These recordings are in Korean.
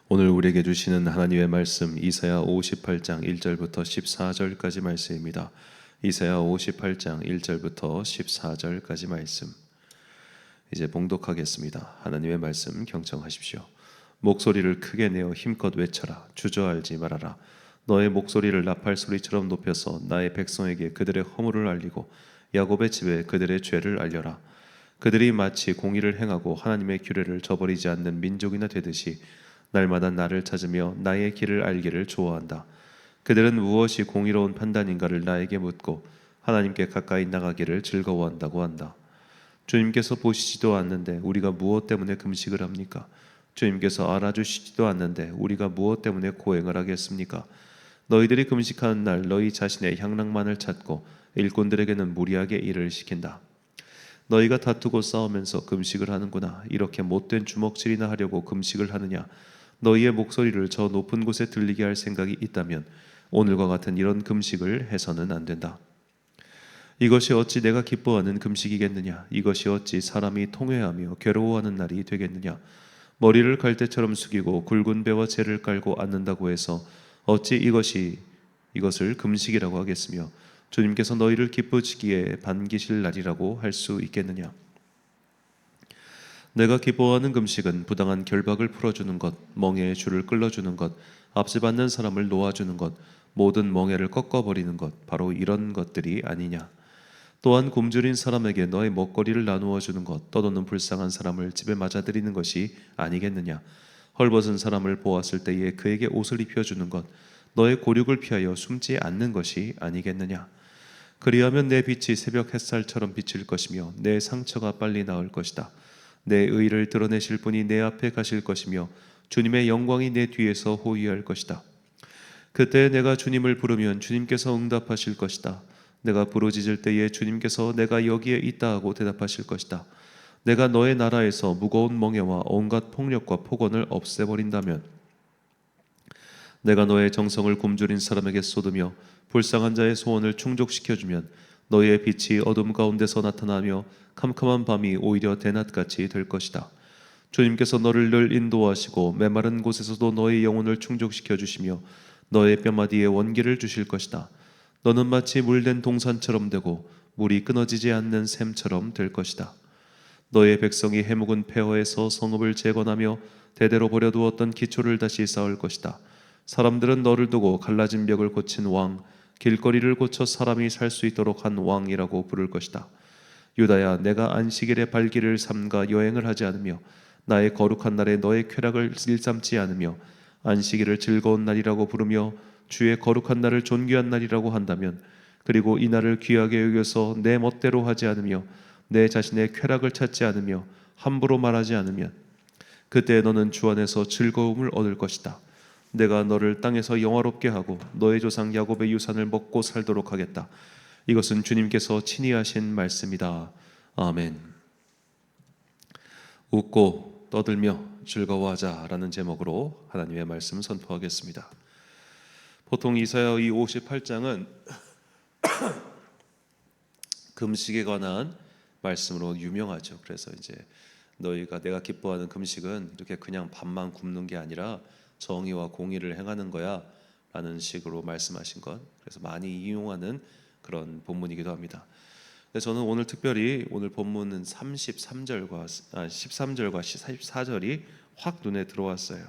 오늘 우리에게 주시는 하나님의 말씀 이사야 58장 1절부터 14절까지 말씀입니다. 이사야 58장 1절부터 14절까지 말씀. 이제 봉독하겠습니다. 하나님의 말씀 경청하십시오. 목소리를 크게 내어 힘껏 외쳐라. 주저앉지 말아라. 너의 목소리를 나팔 소리처럼 높여서 나의 백성에게 그들의 허물을 알리고 야곱의 집에 그들의 죄를 알려라. 그들이 마치 공의를 행하고 하나님의 규례를 저버리지 않는 민족이나 되듯이 날마다 나를 찾으며 나의 길을 알기를 좋아한다. 그들은 무엇이 공의로운 판단인가를 나에게 묻고 하나님께 가까이 나가기를 즐거워한다고 한다. 주님께서 보시지도 않는데 우리가 무엇 때문에 금식을 합니까? 주님께서 알아주시지도 않는데 우리가 무엇 때문에 고행을 하겠습니까? 너희들이 금식하는 날 너희 자신의 향락만을 찾고 일꾼들에게는 무리하게 일을 시킨다. 너희가 다투고 싸우면서 금식을 하는구나. 이렇게 못된 주먹질이나 하려고 금식을 하느냐? 너희의 목소리를 저 높은 곳에 들리게 할 생각이 있다면 오늘과 같은 이런 금식을 해서는 안 된다. 이것이 어찌 내가 기뻐하는 금식이겠느냐? 이것이 어찌 사람이 통회하며 괴로워하는 날이 되겠느냐? 머리를 갈대처럼 숙이고 굵은 배와 재를 깔고 앉는다고 해서 어찌 이것을 금식이라고 하겠으며 주님께서 너희를 기쁘시기에 반기실 날이라고 할 수 있겠느냐? 내가 기뻐하는 금식은 부당한 결박을 풀어주는 것, 멍에의 줄을 끌어주는 것, 압제받는 사람을 놓아주는 것, 모든 멍에를 꺾어버리는 것, 바로 이런 것들이 아니냐. 또한 굶주린 사람에게 너의 먹거리를 나누어 주는 것, 떠도는 불쌍한 사람을 집에 맞아들이는 것이 아니겠느냐. 헐벗은 사람을 보았을 때에 그에게 옷을 입혀주는 것, 너의 고륙을 피하여 숨지 않는 것이 아니겠느냐. 그리하면 내 빛이 새벽 햇살처럼 비칠 것이며 내 상처가 빨리 나을 것이다. 내 의를 드러내실 분이 내 앞에 가실 것이며 주님의 영광이 내 뒤에서 호위할 것이다. 그때 내가 주님을 부르면 주님께서 응답하실 것이다. 내가 부르짖을 때에 주님께서 내가 여기에 있다 하고 대답하실 것이다. 내가 너의 나라에서 무거운 멍에와 온갖 폭력과 폭언을 없애버린다면 내가 너의 정성을 굶주린 사람에게 쏟으며 불쌍한 자의 소원을 충족시켜주면 너의 빛이 어둠 가운데서 나타나며 캄캄한 밤이 오히려 대낮같이 될 것이다. 주님께서 너를 늘 인도하시고 메마른 곳에서도 너의 영혼을 충족시켜 주시며 너의 뼈마디에 원기를 주실 것이다. 너는 마치 물된 동산처럼 되고 물이 끊어지지 않는 샘처럼 될 것이다. 너의 백성이 해묵은 폐허에서 성읍을 재건하며 대대로 버려두었던 기초를 다시 쌓을 것이다. 사람들은 너를 두고 갈라진 벽을 고친 왕, 길거리를 고쳐 사람이 살 수 있도록 한 왕이라고 부를 것이다. 유다야, 내가 안식일에 발길을 삼가 여행을 하지 않으며 나의 거룩한 날에 너의 쾌락을 일삼지 않으며 안식일을 즐거운 날이라고 부르며 주의 거룩한 날을 존귀한 날이라고 한다면, 그리고 이 날을 귀하게 여겨서 내 멋대로 하지 않으며 내 자신의 쾌락을 찾지 않으며 함부로 말하지 않으면 그때 너는 주 안에서 즐거움을 얻을 것이다. 내가 너를 땅에서 영화롭게 하고 너의 조상 야곱의 유산을 먹고 살도록 하겠다. 이것은 주님께서 친히 하신 말씀이다. 아멘. 웃고 떠들며 즐거워하자라는 제목으로 하나님의 말씀 선포하겠습니다. 보통 이사야 이 58장은 금식에 관한 말씀으로 유명하죠. 그래서 이제 너희가 내가 기뻐하는 금식은 이렇게 그냥 밥만 굶는 게 아니라 정의와 공의를 행하는 거야 라는 식으로 말씀하신 것, 그래서 많이 이용하는 그런 본문이기도 합니다. 근데 저는 오늘 특별히 오늘 본문은 13절과 14절이 확 눈에 들어왔어요.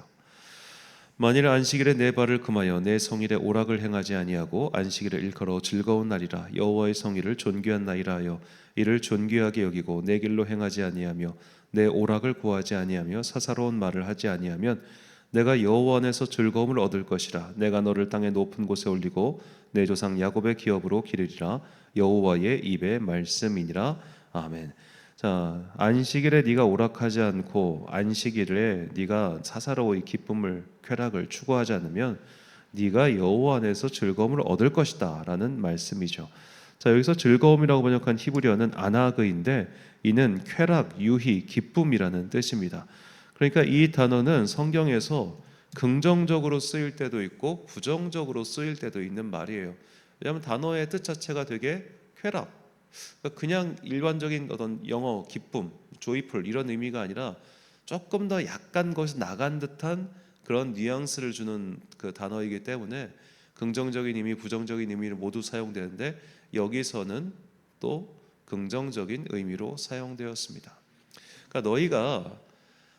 만일 안식일에 내 발을 금하여 내 성일에 오락을 행하지 아니하고 안식일을 일컬어 즐거운 날이라 여호와의 성일을 존귀한 날이라 하여 이를 존귀하게 여기고 내 길로 행하지 아니하며 내 오락을 구하지 아니하며 사사로운 말을 하지 아니하면 내가 여호와 안에서 즐거움을 얻을 것이라. 내가 너를 땅의 높은 곳에 올리고 내 조상 야곱의 기업으로 기르리라. 여호와의 입의 말씀이니라. 아멘. 자, 안식일에 네가 오락하지 않고 안식일에 네가 사사로이 기쁨을 쾌락을 추구하지 않으면 네가 여호와 안에서 즐거움을 얻을 것이다 라는 말씀이죠. 자, 여기서 즐거움이라고 번역한 히브리어는 아나그인데 이는 쾌락, 유희, 기쁨이라는 뜻입니다. 그러니까 이 단어는 성경에서 긍정적으로 쓰일 때도 있고 부정적으로 쓰일 때도 있는 말이에요. 왜냐하면 단어의 뜻 자체가 되게 쾌락, 그러니까 그냥 일반적인 어떤 영어 기쁨, joyful 이런 의미가 아니라 조금 더 약간 것이 나간 듯한 그런 뉘앙스를 주는 그 단어이기 때문에 긍정적인 의미, 부정적인 의미를 모두 사용되는데 여기서는 또 긍정적인 의미로 사용되었습니다. 그러니까 너희가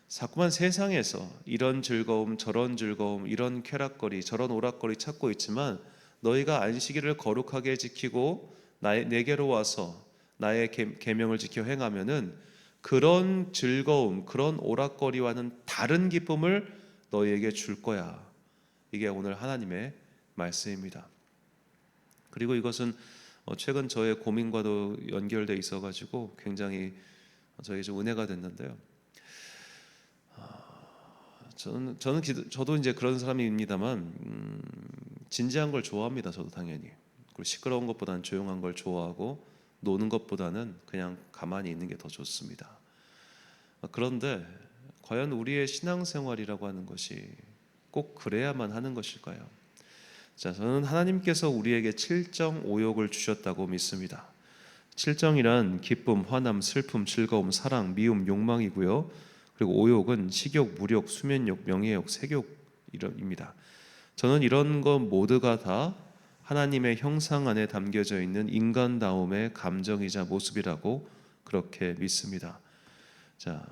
자꾸만 세상에서 이런 즐거움, 저런 즐거움, 이런 쾌락거리, 저런 오락거리 찾고 있지만 너희가 안식일을 거룩하게 지키고 내게로 와서 나의 계명을 지켜 행하면은 그런 즐거움, 그런 오락거리와는 다른 기쁨을 너희에게 줄 거야. 이게 오늘 하나님의 말씀입니다. 그리고 이것은 최근 저의 고민과도 연결돼 있어가지고 굉장히 저에게 좀 은혜가 됐는데요. 저도 이제 그런 사람입니다만 진지한 걸 좋아합니다. 저도 당연히. 그리고 시끄러운 것보다는 조용한 걸 좋아하고 노는 것보다는 그냥 가만히 있는 게 더 좋습니다. 그런데 과연 우리의 신앙생활이라고 하는 것이 꼭 그래야만 하는 것일까요? 자, 저는 하나님께서 우리에게 칠정 오욕을 주셨다고 믿습니다. 칠정이란 기쁨, 화남, 슬픔, 즐거움, 사랑, 미움, 욕망이고요. 그리고 오욕은 식욕, 무욕, 수면욕, 명예욕, 색욕입니다. 저는 이런 것 모두가 다 하나님의 형상 안에 담겨져 있는 인간다움의 감정이자 모습이라고 그렇게 믿습니다. 자,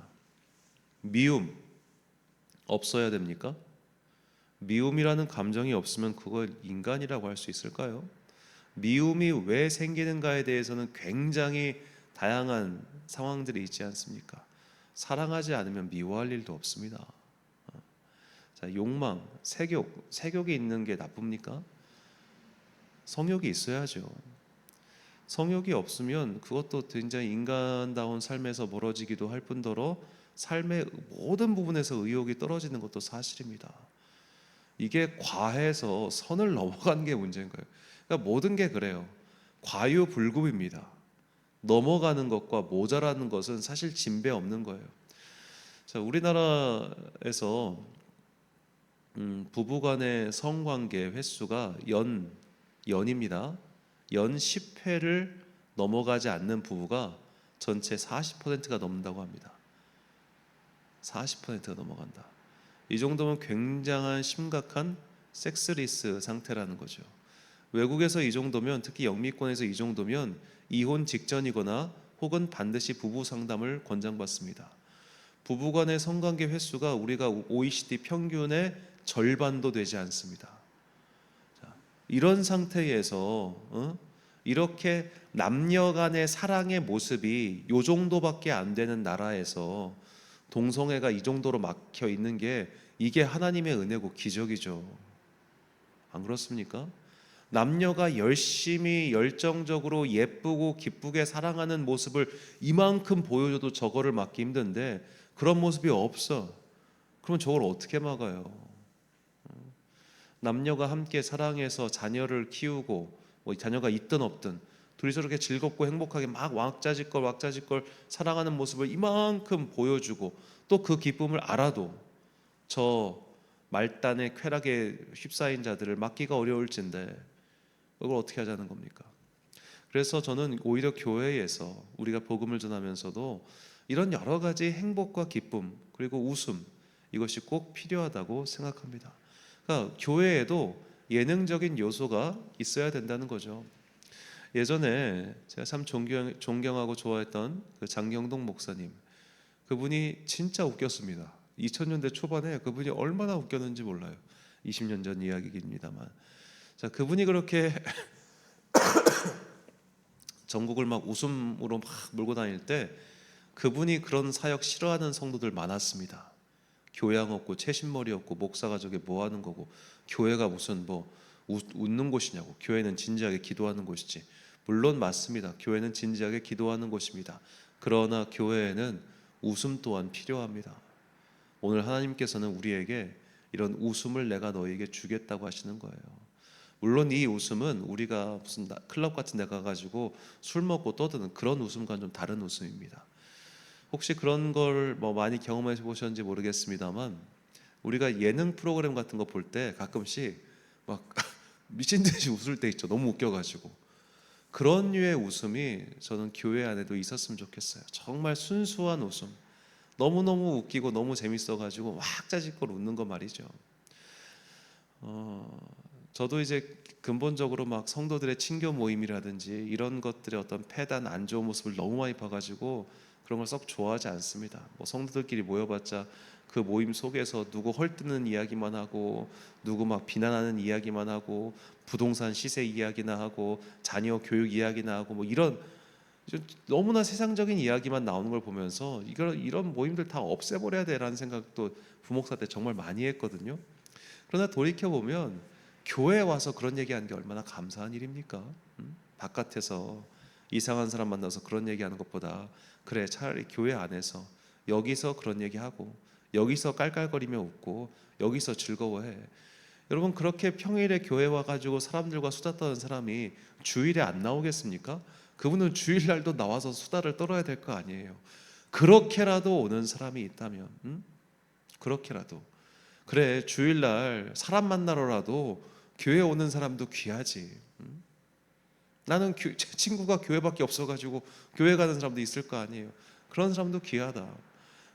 미움 없어야 됩니까? 미움이라는 감정이 없으면 그걸 인간이라고 할 수 있을까요? 미움이 왜 생기는가에 대해서는 굉장히 다양한 상황들이 있지 않습니까? 사랑하지 않으면 미워할 일도 없습니다. 자, 욕망, 색욕이 있는 게 나쁩니까? 성욕이 있어야죠. 성욕이 없으면 그것도 굉장히 인간다운 삶에서 멀어지기도 할 뿐더러 삶의 모든 부분에서 의욕이 떨어지는 것도 사실입니다. 이게 과해서 선을 넘어간 게 문제인 거예요. 그러니까 모든 게 그래요. 과유불급입니다. 넘어가는 것과 모자라는 것은 사실 진배 없는 거예요. 자, 우리나라에서 부부간의 성관계 횟수가 연입니다. 연 10회를 넘어가지 않는 부부가 전체 40%가 넘는다고 합니다. 40%가 넘어간다. 이 정도면 굉장한 심각한 섹스리스 상태라는 거죠. 외국에서 이 정도면, 특히 영미권에서 이 정도면 이혼 직전이거나 혹은 반드시 부부 상담을 권장받습니다. 부부간의 성관계 횟수가 우리가 OECD 평균의 절반도 되지 않습니다. 자, 이런 상태에서 이렇게 남녀 간의 사랑의 모습이 이 정도밖에 안 되는 나라에서 동성애가 이 정도로 막혀 있는 게 이게 하나님의 은혜고 기적이죠. 안 그렇습니까? 남녀가 열심히 열정적으로 예쁘고 기쁘게 사랑하는 모습을 이만큼 보여줘도 저거를 막기 힘든데 그런 모습이 없어. 그러면 저걸 어떻게 막아요? 남녀가 함께 사랑해서 자녀를 키우고 뭐 자녀가 있든 없든 둘이서 이렇게 즐겁고 행복하게 막 왁자지껄 사랑하는 모습을 이만큼 보여주고 또 그 기쁨을 알아도 저 말단의 쾌락에 휩싸인 자들을 막기가 어려울진데 그걸 어떻게 하자는 겁니까? 그래서 저는 오히려 교회에서 우리가 복음을 전하면서도 이런 여러 가지 행복과 기쁨 그리고 웃음 이것이 꼭 필요하다고 생각합니다. 그러니까 교회에도 예능적인 요소가 있어야 된다는 거죠. 예전에 제가 참 존경하고 좋아했던 그 장경동 목사님, 그분이 진짜 웃겼습니다. 2000년대 초반에 그분이 얼마나 웃겼는지 몰라요. 20년 전 이야기입니다만. 자, 그분이 그렇게 전국을 막 웃음으로 막 몰고 다닐 때 그분이 그런 사역 싫어하는 성도들 많았습니다. 교양 없고 채신머리 없고 목사가 저게 뭐 하는 거고 교회가 무슨 뭐 웃는 곳이냐고. 교회는 진지하게 기도하는 곳이지. 물론 맞습니다. 교회는 진지하게 기도하는 곳입니다. 그러나 교회에는 웃음 또한 필요합니다. 오늘 하나님께서는 우리에게 이런 웃음을 내가 너에게 주겠다고 하시는 거예요. 물론 이 웃음은 우리가 무슨 클럽 같은 데 가가지고 술 먹고 떠드는 그런 웃음과는 좀 다른 웃음입니다. 혹시 그런 걸 뭐 많이 경험해 보셨는지 모르겠습니다만 우리가 예능 프로그램 같은 거 볼 때 가끔씩 막 미친 듯이 웃을 때 있죠. 너무 웃겨가지고. 그런 류의 웃음이 저는 교회 안에도 있었으면 좋겠어요. 정말 순수한 웃음, 너무너무 웃기고 너무 재밌어가지고 막 자짓걸 웃는 거 말이죠. 저도 이제 근본적으로 막 성도들의 친교 모임이라든지 이런 것들의 어떤 패단 안 좋은 모습을 너무 많이 봐가지고 그런 걸 썩 좋아하지 않습니다. 뭐 성도들끼리 모여봤자 그 모임 속에서 누구 헐뜯는 이야기만 하고 누구 막 비난하는 이야기만 하고 부동산 시세 이야기나 하고 자녀 교육 이야기나 하고 뭐 이런 너무나 세상적인 이야기만 나오는 걸 보면서 이런 모임들 다 없애버려야 되라는 생각도 부목사 때 정말 많이 했거든요. 그러나 돌이켜 보면 교회에 와서 그런 얘기하는 게 얼마나 감사한 일입니까? 바깥에서 이상한 사람 만나서 그런 얘기하는 것보다 그래 차라리 교회 안에서 여기서 그런 얘기하고 여기서 깔깔거리며 웃고 여기서 즐거워해. 여러분 그렇게 평일에 교회 와가지고 사람들과 수다 떠는 사람이 주일에 안 나오겠습니까? 그분은 주일날도 나와서 수다를 떨어야 될 거 아니에요. 그렇게라도 오는 사람이 있다면, 그렇게라도 그래 주일날 사람 만나러라도 교회 오는 사람도 귀하지. 나는 제 친구가 교회밖에 없어가지고 교회 가는 사람도 있을 거 아니에요. 그런 사람도 귀하다.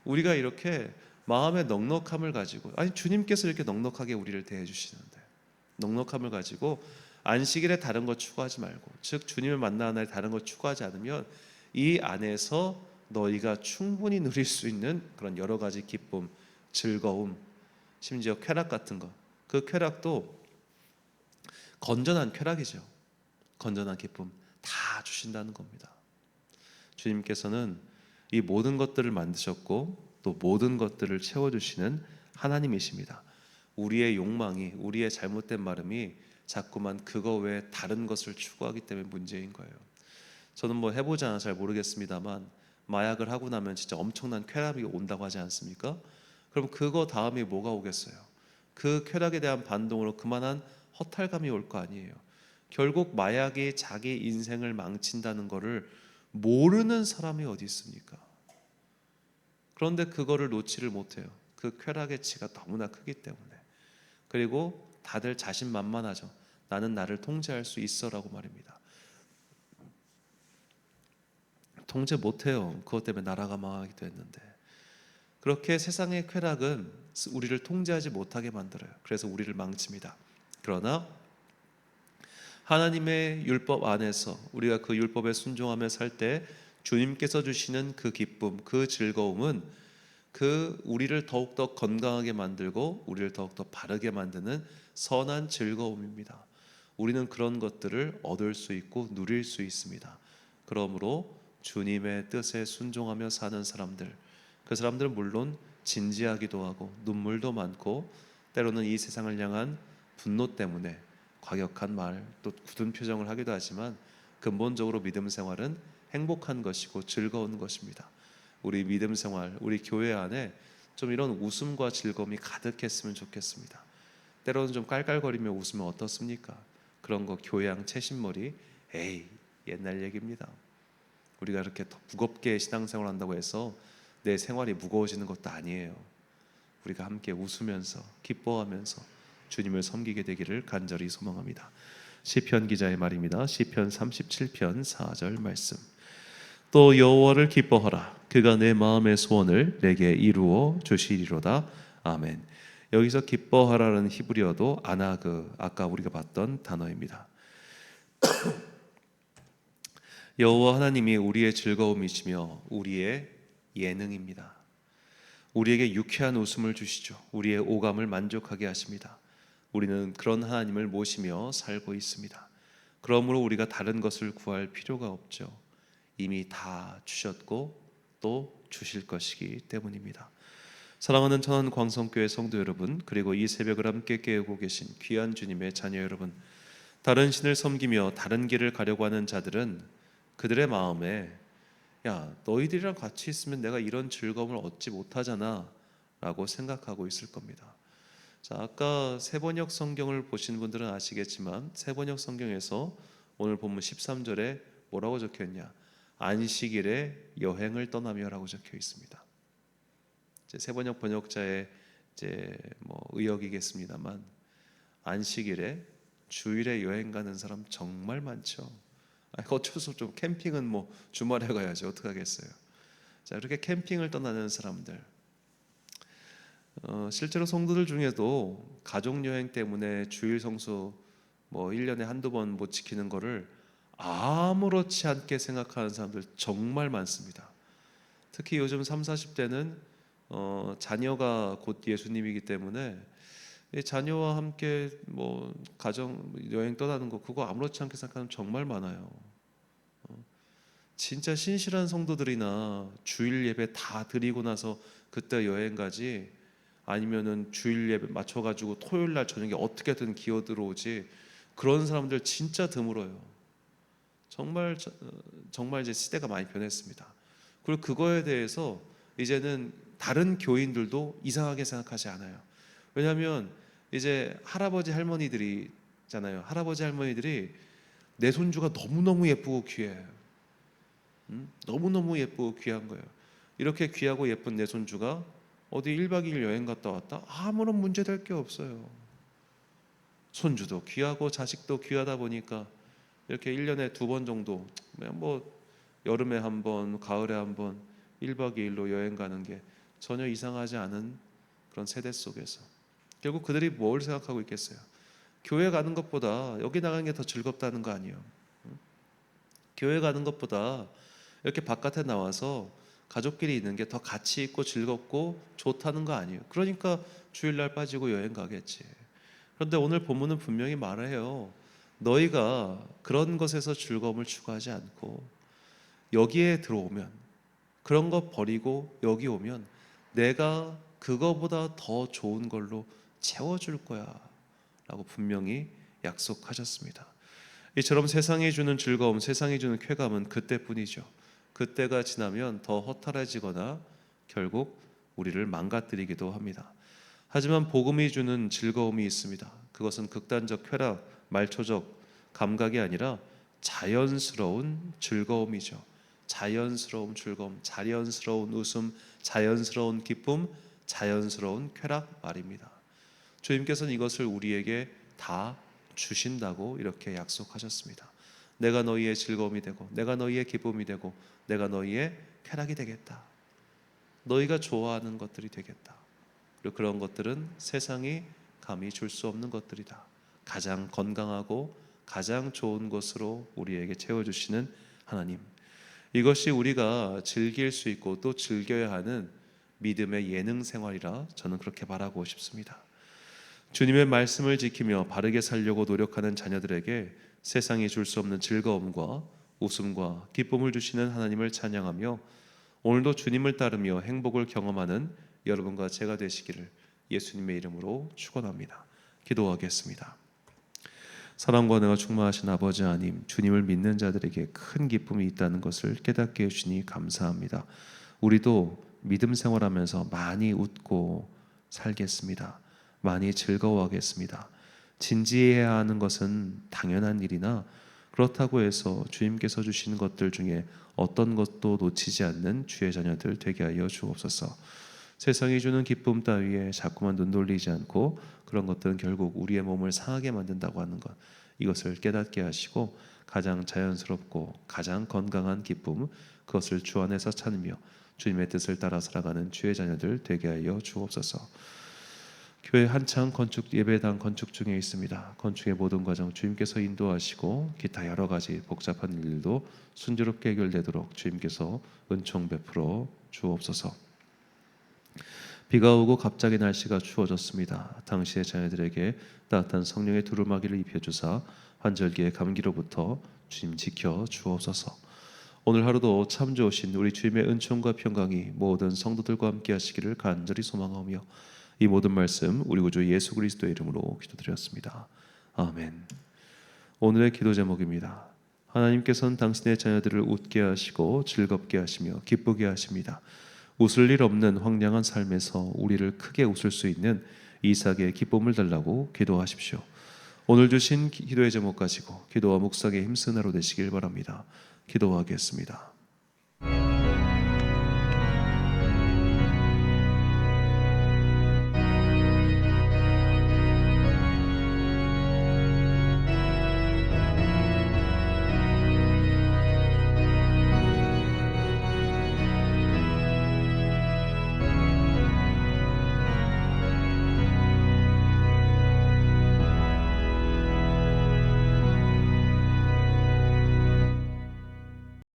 우리가 이렇게 마음의 넉넉함을 가지고 아니 주님께서 이렇게 넉넉하게 우리를 대해 주시는데 넉넉함을 가지고 안식일에 다른 것 추구하지 말고 즉 주님을 만나는 날 다른 것 추구하지 않으면 이 안에서 너희가 충분히 누릴 수 있는 그런 여러 가지 기쁨, 즐거움, 심지어 쾌락 같은 것, 그 쾌락도 건전한 쾌락이죠. 건전한 기쁨 다 주신다는 겁니다. 주님께서는 이 모든 것들을 만드셨고 또 모든 것들을 채워주시는 하나님이십니다. 우리의 욕망이 우리의 잘못된 마음이 자꾸만 그거 외에 다른 것을 추구하기 때문에 문제인 거예요. 저는 뭐 해보지 않아 잘 모르겠습니다만 마약을 하고 나면 진짜 엄청난 쾌락이 온다고 하지 않습니까? 그럼 그거 다음에 뭐가 오겠어요? 그 쾌락에 대한 반동으로 그만한 허탈감이 올 거 아니에요. 결국 마약이 자기 인생을 망친다는 것을 모르는 사람이 어디 있습니까? 그런데 그거를 놓지를 못해요. 그 쾌락의 치가 너무나 크기 때문에. 그리고 다들 자신만만하죠. 나는 나를 통제할 수 있어라고 말입니다. 통제 못해요. 그것 때문에 나라가 망하기도 했는데. 그렇게 세상의 쾌락은 우리를 통제하지 못하게 만들어요. 그래서 우리를 망칩니다. 그러나 하나님의 율법 안에서 우리가 그 율법에 순종하며 살 때 주님께서 주시는 그 기쁨, 그 즐거움은 그 우리를 더욱더 건강하게 만들고 우리를 더욱더 바르게 만드는 선한 즐거움입니다. 우리는 그런 것들을 얻을 수 있고 누릴 수 있습니다. 그러므로 주님의 뜻에 순종하며 사는 사람들, 그 사람들은 물론 진지하기도 하고 눈물도 많고 때로는 이 세상을 향한 분노 때문에 과격한 말, 또 굳은 표정을 하기도 하지만 근본적으로 믿음 생활은 행복한 것이고 즐거운 것입니다. 우리 믿음 생활, 우리 교회 안에 좀 이런 웃음과 즐거움이 가득했으면 좋겠습니다. 때로는 좀 깔깔거리며 웃으면 어떻습니까? 그런 거 교양 채신머리, 에이 옛날 얘기입니다. 우리가 이렇게 더 무겁게 신앙생활 한다고 해서 내 생활이 무거워지는 것도 아니에요. 우리가 함께 웃으면서 기뻐하면서 주님을 섬기게 되기를 간절히 소망합니다. 시편 기자의 말입니다. 시편 37편 4절 말씀. 또 여호와를 기뻐하라. 그가 내 마음의 소원을 내게 이루어 주시리로다. 아멘. 여기서 기뻐하라는 히브리어도 아나그 아까 우리가 봤던 단어입니다. 여호와 하나님이 우리의 즐거움이시며 우리의 예능입니다. 우리에게 유쾌한 웃음을 주시죠. 우리의 오감을 만족하게 하십니다. 우리는 그런 하나님을 모시며 살고 있습니다. 그러므로 우리가 다른 것을 구할 필요가 없죠. 이미 다 주셨고 또 주실 것이기 때문입니다. 사랑하는 천안 광성교회 성도 여러분, 그리고 이 새벽을 함께 깨우고 계신 귀한 주님의 자녀 여러분, 다른 신을 섬기며 다른 길을 가려고 하는 자들은 그들의 마음에 야 너희들이랑 같이 있으면 내가 이런 즐거움을 얻지 못하잖아 라고 생각하고 있을 겁니다. 자, 아까 세번역 성경을 보신 분들은 아시겠지만 세번역 성경에서 오늘 본문 13절에 뭐라고 적혀있냐, 안식일에 여행을 떠나며라고 적혀 있습니다. 세번역 번역자의 뭐 의역이겠습니다만 안식일에 주일에 여행 가는 사람 정말 많죠. 어쩔 수 없죠. 캠핑은 뭐 주말에 가야지 어떡하겠어요. 자, 이렇게 캠핑을 떠나는 사람들, 실제로 성도들 중에도 가족 여행 때문에 주일 성수 뭐 1년에 한두 번 못 지키는 거를 아무렇지 않게 생각하는 사람들 정말 많습니다. 특히 요즘 3, 40대는 자녀가 곧 예수님이기 때문에 이 자녀와 함께 뭐 가정 여행 떠나는 거 그거 아무렇지 않게 생각하는 정말 많아요. 진짜 신실한 성도들이나 주일 예배 다 드리고 나서 그때 여행 가지, 아니면은 주일 예배 맞춰가지고 토요일 날 저녁에 어떻게든 기어 들어오지, 그런 사람들 진짜 드물어요. 정말 이제 시대가 많이 변했습니다. 그리고 그거에 대해서 이제는 다른 교인들도 이상하게 생각하지 않아요. 왜냐하면 이제 할아버지 할머니들이 있잖아요. 할아버지 할머니들이 내 손주가 너무너무 예쁘고 귀해요. 너무너무 예쁘고 귀한 거예요. 이렇게 귀하고 예쁜 내 손주가 어디 1박 2일 여행 갔다 왔다? 아무런 문제될 게 없어요. 손주도 귀하고 자식도 귀하다 보니까 이렇게 1년에 2번 정도, 뭐 여름에 한 번, 가을에 한 번 1박 2일로 여행 가는 게 전혀 이상하지 않은 그런 세대 속에서 결국 그들이 뭘 생각하고 있겠어요? 교회 가는 것보다 여기 나가는 게 더 즐겁다는 거 아니에요? 교회 가는 것보다 이렇게 바깥에 나와서 가족끼리 있는 게 더 가치 있고 즐겁고 좋다는 거 아니에요? 그러니까 주일날 빠지고 여행 가겠지. 그런데 오늘 본문은 분명히 말해요. 너희가 그런 것에서 즐거움을 추구하지 않고 여기에 들어오면, 그런 거 버리고 여기 오면 내가 그거보다 더 좋은 걸로 채워줄 거야 라고 분명히 약속하셨습니다. 이처럼 세상이 주는 즐거움, 세상이 주는 쾌감은 그때뿐이죠. 그때가 지나면 더 허탈해지거나 결국 우리를 망가뜨리기도 합니다. 하지만 복음이 주는 즐거움이 있습니다. 그것은 극단적 쾌락, 말초적 감각이 아니라 자연스러운 즐거움이죠. 자연스러운 즐거움, 자연스러운 웃음, 자연스러운 기쁨, 자연스러운 쾌락 말입니다. 주님께서는 이것을 우리에게 다 주신다고 이렇게 약속하셨습니다. 내가 너희의 즐거움이 되고, 내가 너희의 기쁨이 되고, 내가 너희의 쾌락이 되겠다. 너희가 좋아하는 것들이 되겠다. 그리고 그런 것들은 세상이 감히 줄 수 없는 것들이다. 가장 건강하고 가장 좋은 것으로 우리에게 채워주시는 하나님, 이것이 우리가 즐길 수 있고 또 즐겨야 하는 믿음의 예능 생활이라 저는 그렇게 말하고 싶습니다. 주님의 말씀을 지키며 바르게 살려고 노력하는 자녀들에게 세상이 줄 수 없는 즐거움과 웃음과 기쁨을 주시는 하나님을 찬양하며 오늘도 주님을 따르며 행복을 경험하는 여러분과 제가 되시기를 예수님의 이름으로 축원합니다. 기도하겠습니다. 사랑과 은혜가 충만하신 아버지 하나님, 주님을 믿는 자들에게 큰 기쁨이 있다는 것을 깨닫게 해주시니 감사합니다. 우리도 믿음 생활하면서 많이 웃고 살겠습니다. 많이 즐거워하겠습니다. 진지해야 하는 것은 당연한 일이나 그렇다고 해서 주님께서 주시는 것들 중에 어떤 것도 놓치지 않는 주의 자녀들 되게 하여 주옵소서. 세상이 주는 기쁨 따위에 자꾸만 눈 돌리지 않고 그런 것들은 결국 우리의 몸을 상하게 만든다고 하는 것, 이것을 깨닫게 하시고 가장 자연스럽고 가장 건강한 기쁨, 그것을 주 안에서 찾으며 주님의 뜻을 따라 살아가는 주의 자녀들 되게 하여 주옵소서. 교회 한창 건축 예배당 건축 중에 있습니다. 건축의 모든 과정 주님께서 인도하시고 기타 여러 가지 복잡한 일들도 순조롭게 해결되도록 주님께서 은총 베풀어 주옵소서. 비가 오고 갑자기 날씨가 추워졌습니다. 당시의 자녀들에게 따뜻한 성령의 두루마기를 입혀주사 환절기의 감기로부터 주님 지켜 주옵소서. 오늘 하루도 참 좋으신 우리 주님의 은총과 평강이 모든 성도들과 함께 하시기를 간절히 소망하며 이 모든 말씀 우리 구주 예수 그리스도의 이름으로 기도드렸습니다. 아멘. 오늘의 기도 제목입니다. 하나님께서는 당신의 자녀들을 웃게 하시고 즐겁게 하시며 기쁘게 하십니다. 웃을 일 없는 황량한 삶에서 우리를 크게 웃을 수 있는 이삭의 기쁨을 달라고 기도하십시오. 오늘 주신 기도의 제목 가지고 기도와 묵상에 힘쓰는 하루 되시길 바랍니다. 기도하겠습니다.